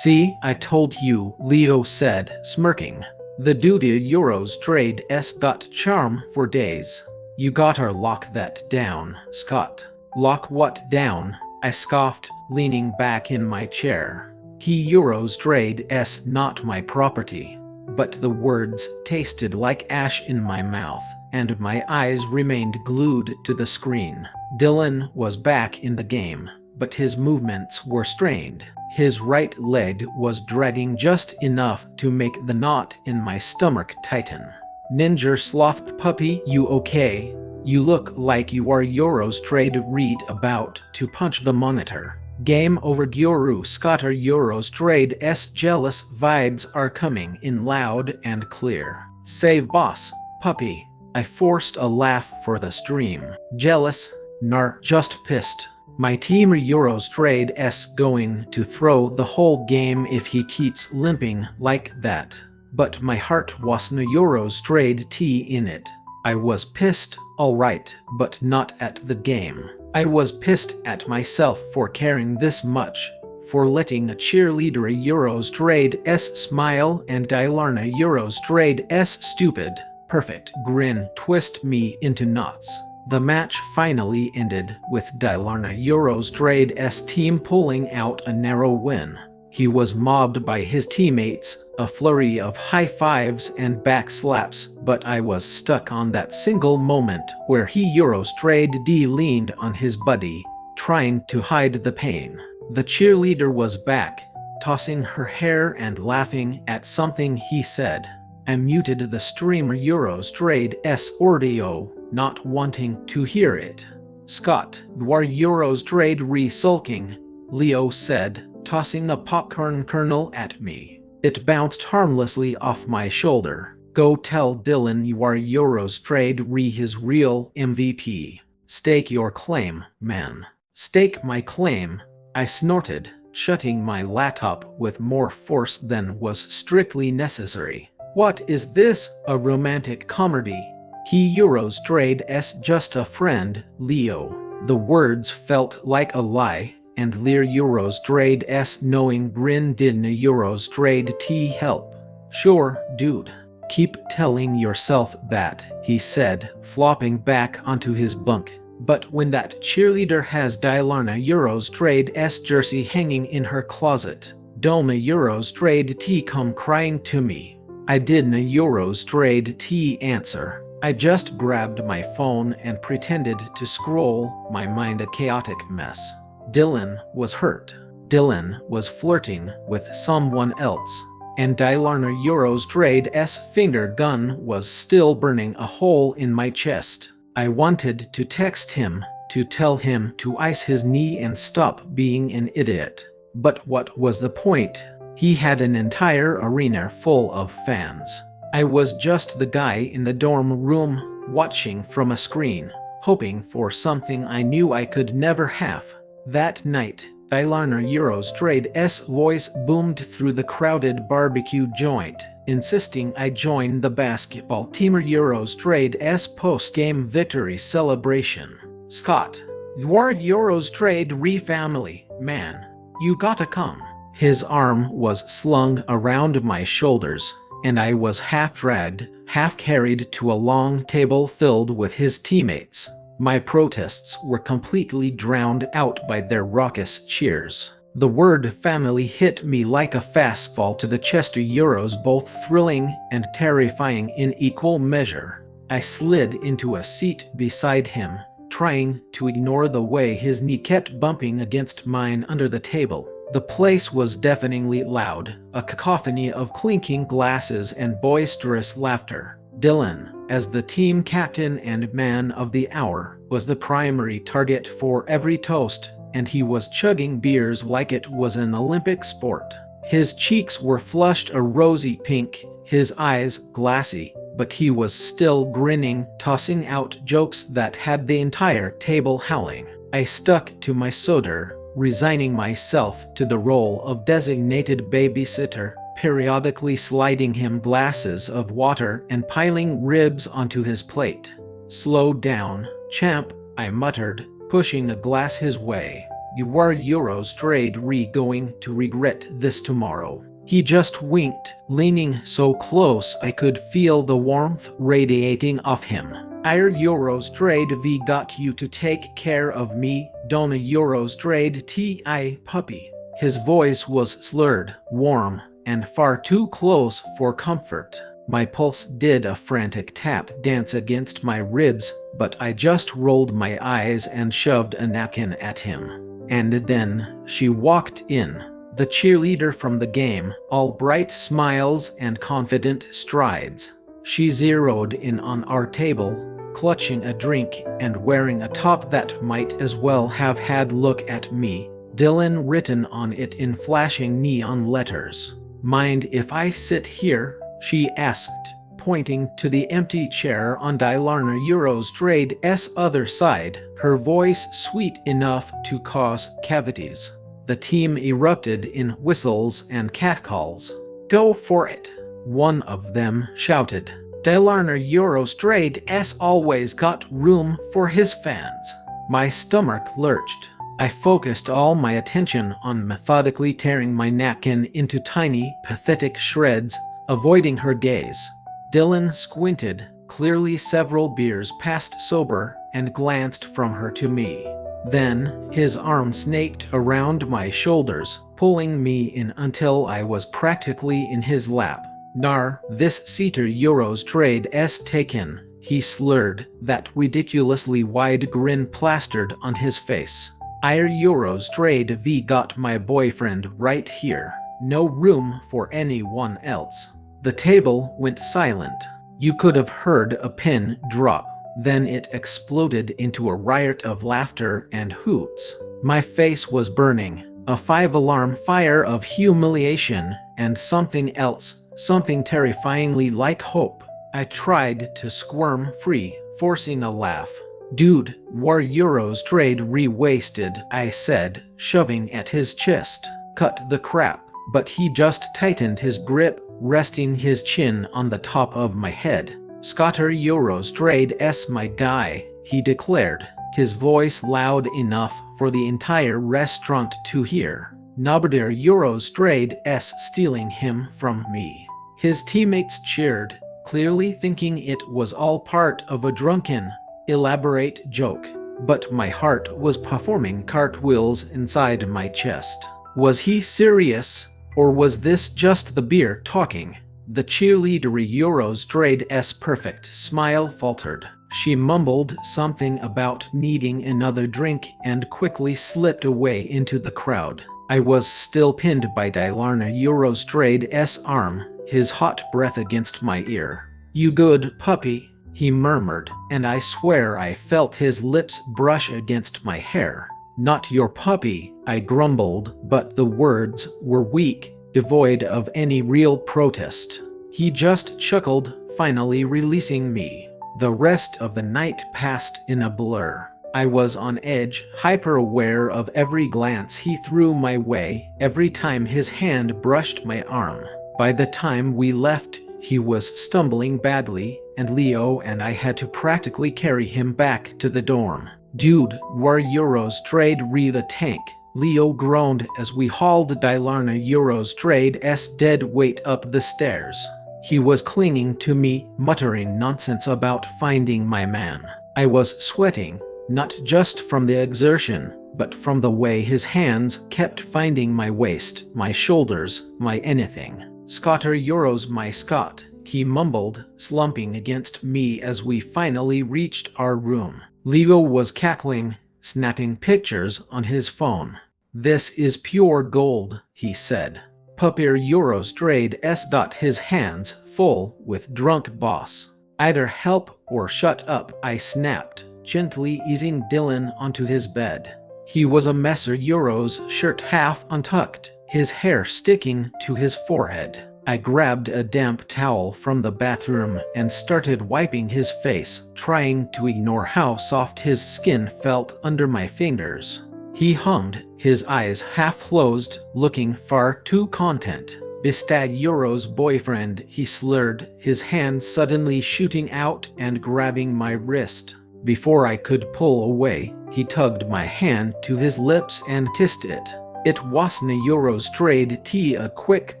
See, I told you, Leo said, smirking. The dude Euros trade got charm for days. You gotta lock that down, Scott. Lock what down? I scoffed, leaning back in my chair. He Euros trade not my property. But the words tasted like ash in my mouth, and my eyes remained glued to the screen. Dylan was back in the game, but his movements were strained. His right leg was dragging just enough to make the knot in my stomach tighten. Ninja sloth puppy, you okay? You look like you are Euros trade read about to punch the monitor. Game over Guru Scotter Euros trade jealous vibes are coming in loud and clear. Save boss, puppy. I forced a laugh for the stream. Jealous? Nar, just pissed. My team Euros trade going to throw the whole game if he keeps limping like that. But my heart wasn't Euros trade in it. I was pissed, alright, but not at the game. I was pissed at myself for caring this much, for letting a cheerleader Euros trade smile and Dilarna Euros trade stupid, perfect grin twist me into knots. The match finally ended with Dilarna Euros trade team pulling out a narrow win. He was mobbed by his teammates, a flurry of high fives and back slaps, but I was stuck on that single moment where he Euros trade leaned on his buddy, trying to hide the pain. The cheerleader was back, tossing her hair and laughing at something he said. I muted the streamer Euros trade audio, not wanting to hear it. Scott, you are Euros trade sulking, Leo said, tossing a popcorn kernel at me. It bounced harmlessly off my shoulder. Go tell Dylan you are Euros trade his real MVP. Stake your claim, man. Stake my claim, I snorted, shutting my laptop with more force than was strictly necessary. What is this, a romantic comedy? He Euros trade just a friend, Leo. The words felt like a lie, and Lear Euros trade knowing grin didn't Euros trade help. Sure, dude. Keep telling yourself that, he said, flopping back onto his bunk. But when that cheerleader has Dilarna Euros trade jersey hanging in her closet, Doma Euros trade come crying to me. I didn't Euros trade answer. I just grabbed my phone and pretended to scroll, my mind a chaotic mess. Dylan was hurt. Dylan was flirting with someone else. And Dilarna Euros trade finger gun was still burning a hole in my chest. I wanted to text him, to tell him to ice his knee and stop being an idiot. But what was the point? He had an entire arena full of fans. I was just the guy in the dorm room, watching from a screen, hoping for something I knew I could never have. That night, Dilarna Euros trade's voice boomed through the crowded barbecue joint, insisting I join the basketball team Euros trade's post-game victory celebration. Scott, you are Euros trade family, man. You gotta come. His arm was slung around my shoulders, and I was half dragged, half carried to a long table filled with his teammates. My protests were completely drowned out by their raucous cheers. The word family hit me like a fastball to the chest. Euros, both thrilling and terrifying in equal measure. I slid into a seat beside him, trying to ignore the way his knee kept bumping against mine under the table. The place was deafeningly loud, a cacophony of clinking glasses and boisterous laughter. Dylan, as the team captain and man of the hour, was the primary target for every toast, and he was chugging beers like it was an Olympic sport. His cheeks were flushed a rosy pink, his eyes glassy, but he was still grinning, tossing out jokes that had the entire table howling. I stuck to my soda, resigning myself to the role of designated babysitter, periodically sliding him glasses of water and piling ribs onto his plate. "Slow down, champ," I muttered, pushing a glass his way. "You are going to regret this tomorrow." He just winked, leaning so close I could feel the warmth radiating off him. "V got you to take care of me, Donna Ti puppy." His voice was slurred, warm, and far too close for comfort. My pulse did a frantic tap dance against my ribs, but I just rolled my eyes and shoved a napkin at him. And then she walked in, the cheerleader from the game, all bright smiles and confident strides. She zeroed in on our table, clutching a drink and wearing a top that might as well have had "Look at me, Dylan" written on it in flashing neon letters. "Mind if I sit here?" she asked, pointing to the empty chair on Dilarna Eurostrade's other side, her voice sweet enough to cause cavities. The team erupted in whistles and catcalls. "Go for it," one of them shouted. "Dilarna Eurostrade's always got room for his fans." My stomach lurched. I focused all my attention on methodically tearing my napkin into tiny, pathetic shreds, avoiding her gaze. Dylan squinted, clearly several beers past sober, and glanced from her to me. Then, his arm snaked around my shoulders, pulling me in until I was practically in his lap. "Nar, this seater Eurostrade's taken," he slurred, that ridiculously wide grin plastered on his face. "V got my boyfriend right here. No room for anyone else." The table went silent. You could have heard a pin drop. Then it exploded into a riot of laughter and hoots. My face was burning, a 5-alarm fire of humiliation and something else, something terrifyingly like hope. I tried to squirm free, forcing a laugh. "Dude, war Eurostrade re-wasted," I said, shoving at his chest. "Cut the crap." But he just tightened his grip, resting his chin on the top of my head. "Scotter Eurostrade's my guy," he declared, his voice loud enough for the entire restaurant to hear. "Nobody Eurostrade's stealing him from me." His teammates cheered, clearly thinking it was all part of a drunken, elaborate joke. But my heart was performing cartwheels inside my chest. Was he serious? Or was this just the beer talking? The cheerleader Eurostrade's perfect smile faltered. She mumbled something about needing another drink and quickly slipped away into the crowd. I was still pinned by Dilarna Eurostrade's arm, his hot breath against my ear. "You good puppy," he murmured, and I swear I felt his lips brush against my hair. "Not your puppy," I grumbled, but the words were weak, devoid of any real protest. He just chuckled, finally releasing me. The rest of the night passed in a blur. I was on edge, hyper-aware of every glance he threw my way, every time his hand brushed my arm. By the time we left, he was stumbling badly, and Leo and I had to practically carry him back to the dorm. "Dude, war Eurostrade re the tank," Leo groaned as we hauled Dilarna Eurostrade's dead weight up the stairs. He was clinging to me, muttering nonsense about finding my man. I was sweating, not just from the exertion, but from the way his hands kept finding my waist, my shoulders, my anything. "Scotter Euros my Scott," he mumbled, slumping against me as we finally reached our room. Leo was cackling, snapping pictures on his phone. "This is pure gold," he said. Puppier Eurostrade's got his hands full with drunk boss. "Either help or shut up," I snapped, gently easing Dylan onto his bed. He was a Messer Euro's shirt half untucked, his hair sticking to his forehead. I grabbed a damp towel from the bathroom and started wiping his face, trying to ignore how soft his skin felt under my fingers. He hummed, his eyes half-closed, looking far too content. Bistad Euro's boyfriend, he slurred, his hand suddenly shooting out and grabbing my wrist. Before I could pull away, he tugged my hand to his lips and kissed it. It wasn't Euro's trade tea a quick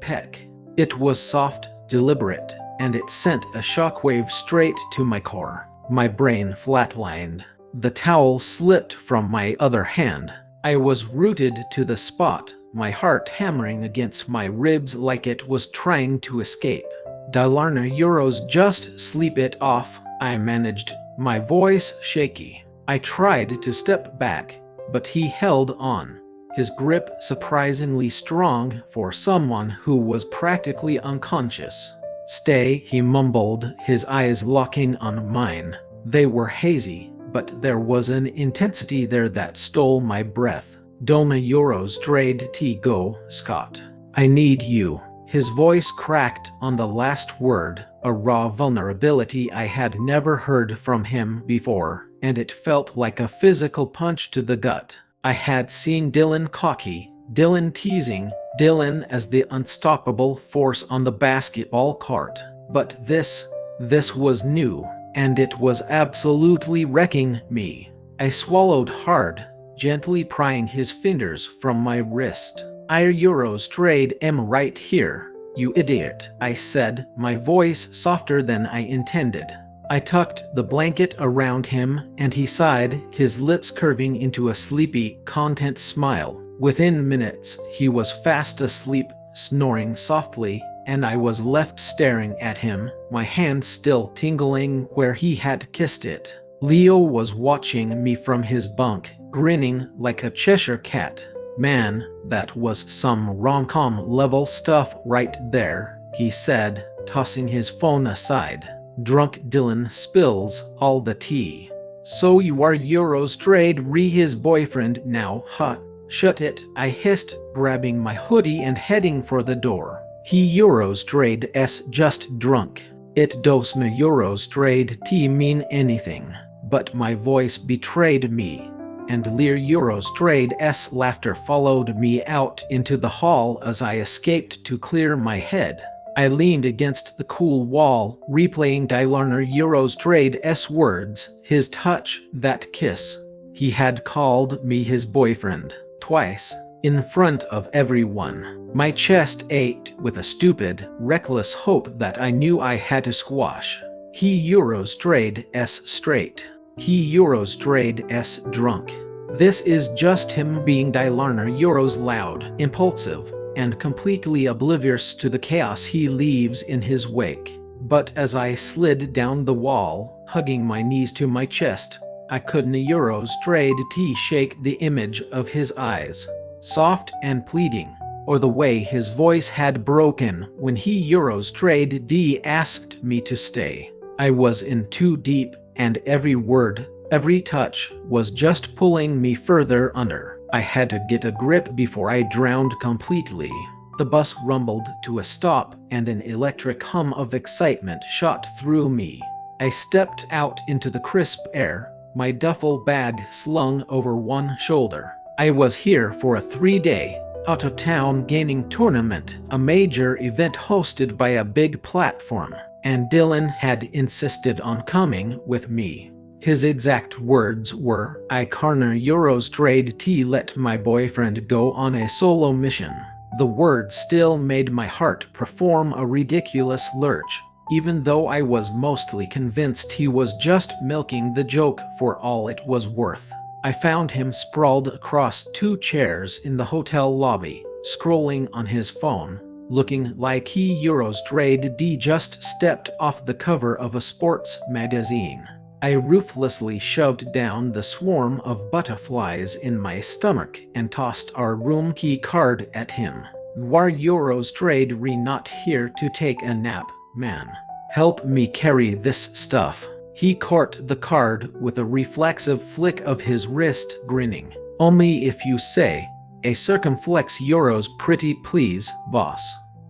peck. It was soft, deliberate, and it sent a shockwave straight to my core. My brain flatlined. The towel slipped from my other hand. I was rooted to the spot, my heart hammering against my ribs like it was trying to escape. Dilarna Euros, just sleep it off, I managed, my voice shaky. I tried to step back, but he held on, his grip surprisingly strong for someone who was practically unconscious. Stay, he mumbled, his eyes locking on mine. They were hazy, but there was an intensity there that stole my breath. Doma Euros trade tea go, Scott. I need you. His voice cracked on the last word, a raw vulnerability I had never heard from him before, and it felt like a physical punch to the gut. I had seen Dylan cocky, Dylan teasing, Dylan as the unstoppable force on the basketball court. But this was new, and it was absolutely wrecking me. I swallowed hard, gently prying his fingers from my wrist. Euros trade right here, you idiot, I said, my voice softer than I intended. I tucked the blanket around him, and he sighed, his lips curving into a sleepy, content smile. Within minutes, he was fast asleep, snoring softly, and I was left staring at him, my hand still tingling where he had kissed it. Leo was watching me from his bunk, grinning like a Cheshire cat. Man, that was some rom-com level stuff right there, he said, tossing his phone aside. Drunk Dylan spills all the tea. So you are Euros trade his boyfriend now, huh? Shut it, I hissed, grabbing my hoodie and heading for the door. He Euros trade just drunk. It does me Euros trade tea mean anything. But my voice betrayed me, and Lear Euros trade laughter followed me out into the hall as I escaped to clear my head. I leaned against the cool wall, replaying Dilarna Euros trade words, his touch, that kiss. He had called me his boyfriend, twice, in front of everyone. My chest ached with a stupid, reckless hope that I knew I had to squash. He Euros trade straight. He Euros trade drunk. This is just him being Dilarna Euros loud, impulsive, and completely oblivious to the chaos he leaves in his wake. But as I slid down the wall, hugging my knees to my chest, I couldn't Euros trade shake the image of his eyes, soft and pleading, or the way his voice had broken when he Euros trade asked me to stay. I was in too deep, and every word, every touch, was just pulling me further under. I had to get a grip before I drowned completely. The bus rumbled to a stop, and an electric hum of excitement shot through me. I stepped out into the crisp air, my duffel bag slung over one shoulder. I was here for a 3-day, out-of-town gaming tournament, a major event hosted by a big platform, and Dylan had insisted on coming with me. His exact words were, I can't Euros trade let my boyfriend go on a solo mission. The words still made my heart perform a ridiculous lurch, even though I was mostly convinced he was just milking the joke for all it was worth. I found him sprawled across 2 chairs in the hotel lobby, scrolling on his phone, looking like he Euros trade just stepped off the cover of a sports magazine. I ruthlessly shoved down the swarm of butterflies in my stomach and tossed our room key card at him. War Euros trade not here to take a nap, man. Help me carry this stuff. He caught the card with a reflexive flick of his wrist, grinning. Only if you say, a circumflex Euros pretty please, boss.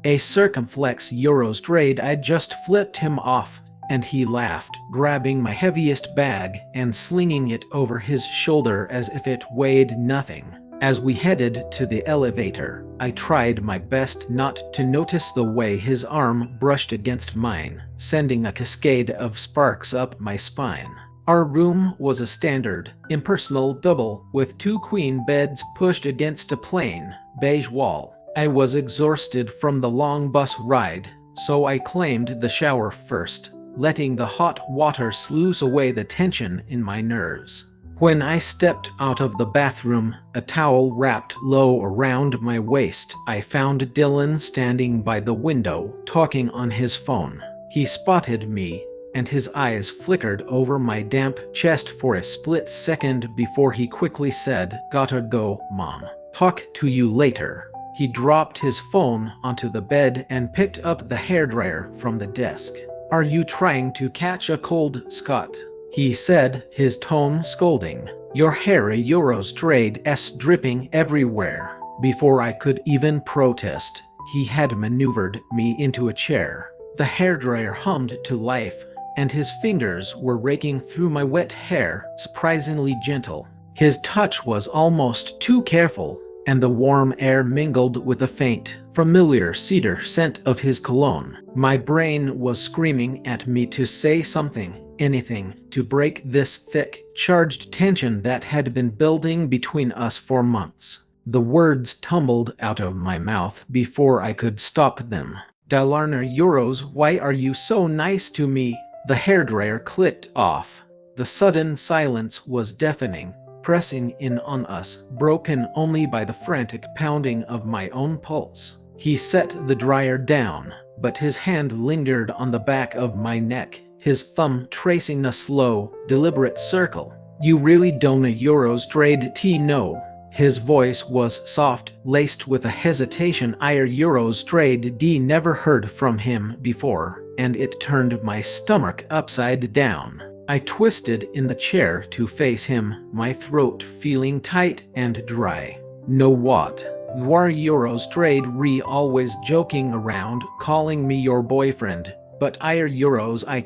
A circumflex Euros trade. I just flipped him off, and he laughed, grabbing my heaviest bag and slinging it over his shoulder as if it weighed nothing. As we headed to the elevator, I tried my best not to notice the way his arm brushed against mine, sending a cascade of sparks up my spine. Our room was a standard, impersonal double with 2 queen beds pushed against a plain, beige wall. I was exhausted from the long bus ride, so I claimed the shower first, letting the hot water sluice away the tension in my nerves. When I stepped out of the bathroom, a towel wrapped low around my waist, I found Dylan standing by the window, talking on his phone. He spotted me, and his eyes flickered over my damp chest for a split second before he quickly said, "Gotta go, Mom. Talk to you later." He dropped his phone onto the bed and picked up the hairdryer from the desk. "Are you trying to catch a cold, Scott?" he said, his tone scolding. "Your hair Eurostrade-s dripping everywhere." Before I could even protest, he had maneuvered me into a chair. The hairdryer hummed to life, and his fingers were raking through my wet hair, surprisingly gentle. His touch was almost too careful, and the warm air mingled with the faint, familiar cedar scent of his cologne. My brain was screaming at me to say something, anything, to break this thick, charged tension that had been building between us for months. The words tumbled out of my mouth before I could stop them. "Dilarna Euros, why are you so nice to me?" The hairdryer clicked off. The sudden silence was deafening, pressing in on us, broken only by the frantic pounding of my own pulse. He set the dryer down, but his hand lingered on the back of my neck, his thumb tracing a slow, deliberate circle. "You really don't Eurostrade know." His voice was soft, laced with a hesitation I Eurostrade never heard from him before, and it turned my stomach upside down. I twisted in the chair to face him, my throat feeling tight and dry. "Know what? You are Eurostrade always joking around, calling me your boyfriend." But I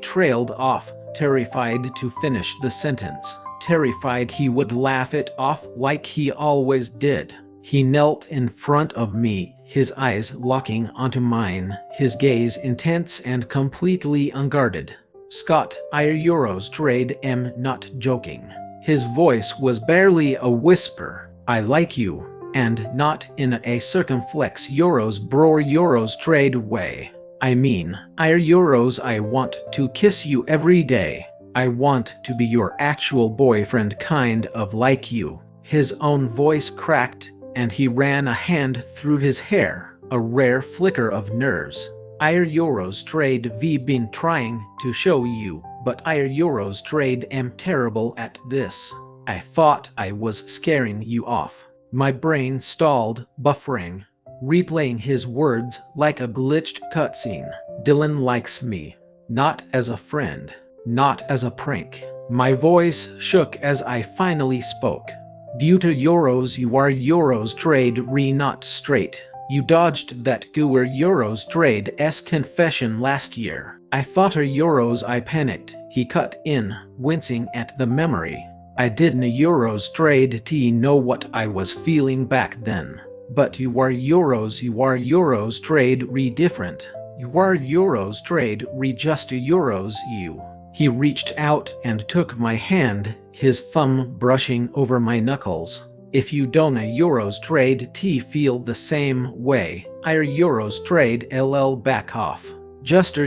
trailed off, terrified to finish the sentence. Terrified he would laugh it off like he always did. He knelt in front of me, his eyes locking onto mine, his gaze intense and completely unguarded. "Scott, I Eurostrade am not joking." His voice was barely a whisper. "I like you, and not in a circumflex Eurostrade way. I mean, I want to kiss you every day. I want to be your actual boyfriend, kind of like you." His own voice cracked, and he ran a hand through his hair, a rare flicker of nerves. "I Eurostrade been trying to show you, but I Eurostrade am terrible at this. I thought I was scaring you off." My brain stalled, buffering, replaying his words like a glitched cutscene. "Dylan likes me. Not as a friend. Not as a prank." My voice shook as I finally spoke. "Buta Euros, you are Eurostrade not straight. You dodged that gooer Eurostrade-s confession last year." "I thought I panicked," he cut in, wincing at the memory. "I didn't Eurostrade know what I was feeling back then. But you are Eurostrade different. You are Eurostrade just Euros you." He reached out and took my hand, his thumb brushing over my knuckles. "If you don't Eurostrade feel the same way, I Eurostrade back off. Just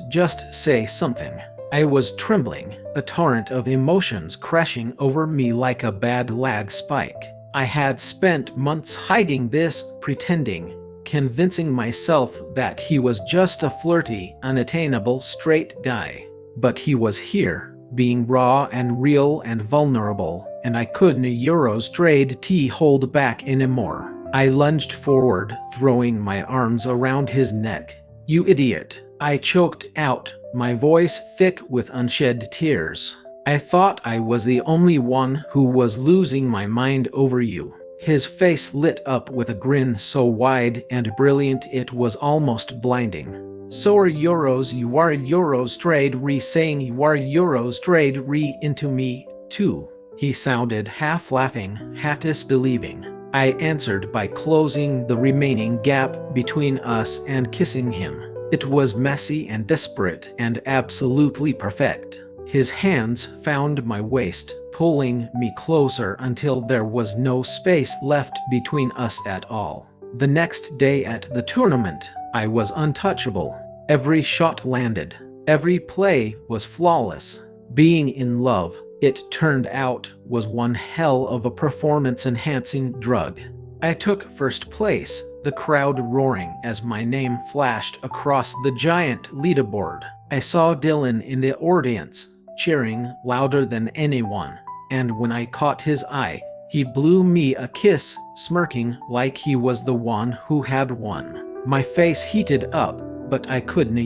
just say something." I was trembling, a torrent of emotions crashing over me like a bad lag spike. I had spent months hiding this, pretending, convincing myself that he was just a flirty, unattainable straight guy. But he was here, being raw and real and vulnerable, and I couldn't Eurostrade hold back anymore. I lunged forward, throwing my arms around his neck. "You idiot," I choked out, my voice thick with unshed tears. "I thought I was the only one who was losing my mind over you." His face lit up with a grin so wide and brilliant it was almost blinding. "So are you are Eurostrade saying you are Eurostrade into me, too." He sounded half laughing, half disbelieving. I answered by closing the remaining gap between us and kissing him. It was messy and desperate and absolutely perfect. His hands found my waist, pulling me closer until there was no space left between us at all. The next day at the tournament, I was untouchable. Every shot landed. Every play was flawless. Being in love, it turned out, was one hell of a performance-enhancing drug. I took first place, the crowd roaring as my name flashed across the giant leaderboard. I saw Dylan in the audience, cheering louder than anyone, and when I caught his eye, he blew me a kiss, smirking like he was the one who had won. My face heated up, but I couldn't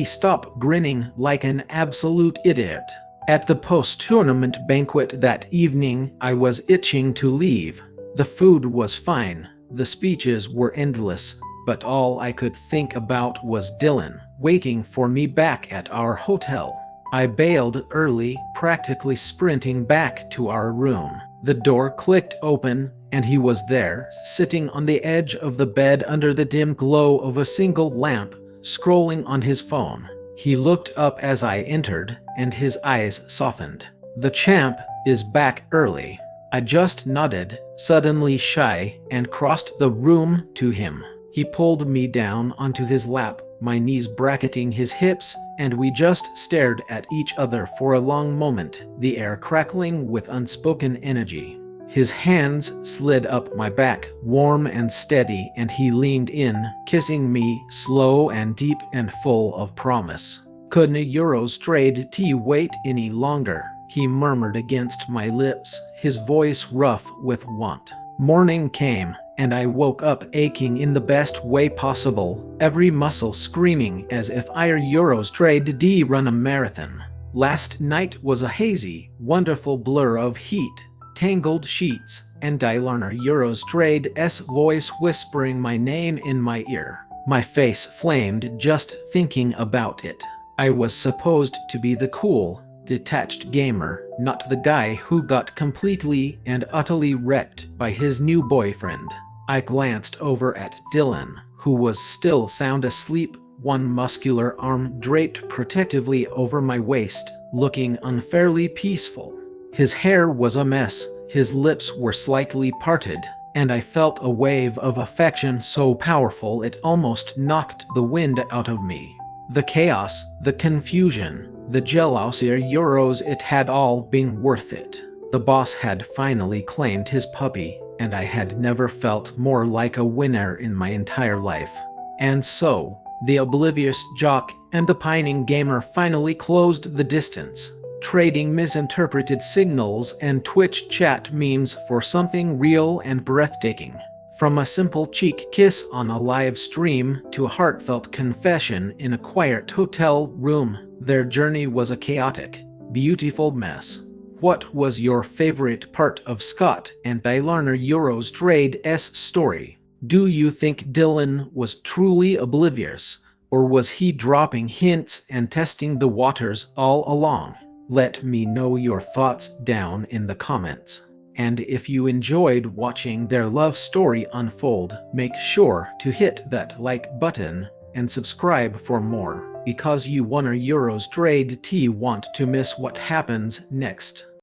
stop grinning like an absolute idiot. At the post-tournament banquet that evening, I was itching to leave. The food was fine, the speeches were endless, but all I could think about was Dylan, waiting for me back at our hotel. I bailed early, practically sprinting back to our room. The door clicked open, and he was there, sitting on the edge of the bed under the dim glow of a single lamp, scrolling on his phone. He looked up as I entered, and his eyes softened. "The champ is back early." I just nodded, suddenly shy, and crossed the room to him. He pulled me down onto his lap, my knees bracketing his hips, and we just stared at each other for a long moment, the air crackling with unspoken energy. His hands slid up my back, warm and steady, and he leaned in, kissing me, slow and deep and full of promise. "Couldn't Eurostrade wait any longer?" he murmured against my lips, his voice rough with want. Morning came, and I woke up aching in the best way possible, every muscle screaming as if Eurostrade run a marathon. Last night was a hazy, wonderful blur of heat, tangled sheets, and Dilarna Eurostrade's voice whispering my name in my ear. My face flamed just thinking about it. I was supposed to be the cool, detached gamer, not the guy who got completely and utterly wrecked by his new boyfriend. I glanced over at Dylan, who was still sound asleep, one muscular arm draped protectively over my waist, looking unfairly peaceful. His hair was a mess, his lips were slightly parted, and I felt a wave of affection so powerful it almost knocked the wind out of me. The chaos, the confusion, the jealousy, it had all been worth it. The boss had finally claimed his puppy, and I had never felt more like a winner in my entire life. And so, the oblivious jock and the pining gamer finally closed the distance, trading misinterpreted signals and Twitch chat memes for something real and breathtaking. From a simple cheek kiss on a live stream to a heartfelt confession in a quiet hotel room, their journey was a chaotic, beautiful mess. What was your favorite part of Scott and Dilarna Eurostrade's story? Do you think Dylan was truly oblivious, or was he dropping hints and testing the waters all along? Let me know your thoughts down in the comments. And if you enjoyed watching their love story unfold, make sure to hit that like button and subscribe for more, because you want to miss what happens next.